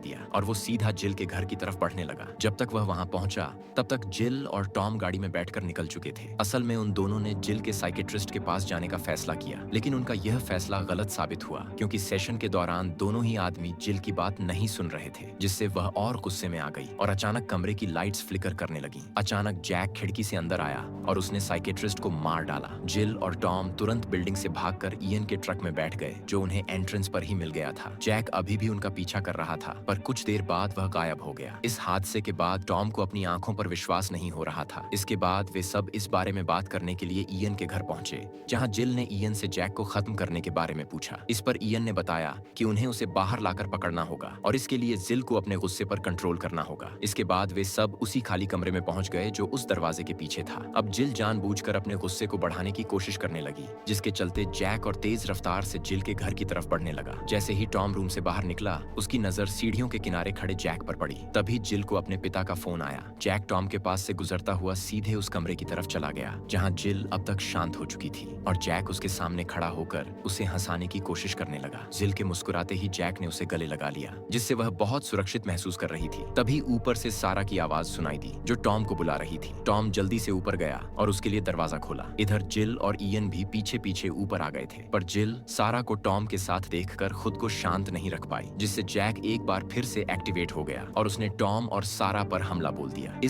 दिया और वो सीधा जिल के घर की तरफ बढ़ने लगा। जब तक वह वहां पहुंचा तब तक जिल और टॉम गाड़ी में बैठकर निकल चुके थे। असल में उन दोनों ने जिल के साइकेट्रिस्ट के पास जाने का फैसला किया, लेकिन उनका यह फैसला गलत साबित हुआ क्योंकि सेशन के दौरान दोनों ही आदमी जिल की बात नहीं सुन रहे थे, जिससे वह और गुस्से में आ गई और अचानक कमरे की लाइट्स फ्लिकर करने लगी। अचानक जैक खिड़की से अंदर आया और उसने साइकेट्रिस्ट को मार डाला। जिल और टॉम तुरंत बिल्डिंग से भागकर इयन के ट्रक में बैठ गए जो उन्हें एंट्रेंस पर ही मिल गया था। जैक अभी भी उनका पीछा कर रहा था, पर कुछ देर बाद वह गायब हो गया। इस हादसे के बाद टॉम को अपनी आंखों पर विश्वास नहीं हो रहा था। इसके बाद वे सब इस बारे में बात करने के लिए इयन के घर पहुंचे, जहां जिल ने इयन से जैक को खत्म करने के बारे में पूछा। इस पर इयन ने बताया कि उन्हें उसे बाहर लाकर पकड़ना होगा और इसके लिए जिल को अपने गुस्से पर कंट्रोल करना होगा। इसके बाद वे सब उसी खाली कमरे में पहुंच गए जो उस दरवाजे के पीछे था। अब जिल जानबूझकर अपने गुस्से को बढ़ाने की कोशिश करने लगी, जिसके चलते जैक और तेज रफ्तार से जिल के घर की तरफ बढ़ने लगा। जैसे ही टॉम रूम से बाहर निकला, उसकी नजर सीढ़ियों के किनारे खड़े जैक पर पड़ी। तभी जिल को अपने पिता का फोन आया। जैक टॉम के पास से गुजरता हुआ सीधे उस कमरे की तरफ चला गया जहां जिल अब तक शांत हो चुकी थी और जैक उसके सामने खड़ा होकर उसे हंसाने की कोशिश करने लगा। जिल के मुस्कुराते ही जैक ने उसे गले लगा लिया, जिससे वह बहुत सुरक्षित महसूस कर रही थी। तभी ऊपर से सारा की आवाज सुनाई दी जो टॉम को बुला रही थी। टॉम जल्दी से ऊपर गया और उसके लिए दरवाजा खोला। इधर जिल और इयन भी पीछे पीछे ऊपर आ गए थे, पर जिल सारा को टॉम के साथ देखकर खुद को शांत नहीं रख पाई, जिससे जैक एक बार फिर से एक्टिवेट हो गया और उसने टॉम और सारा पर हमला बोल दिया। इस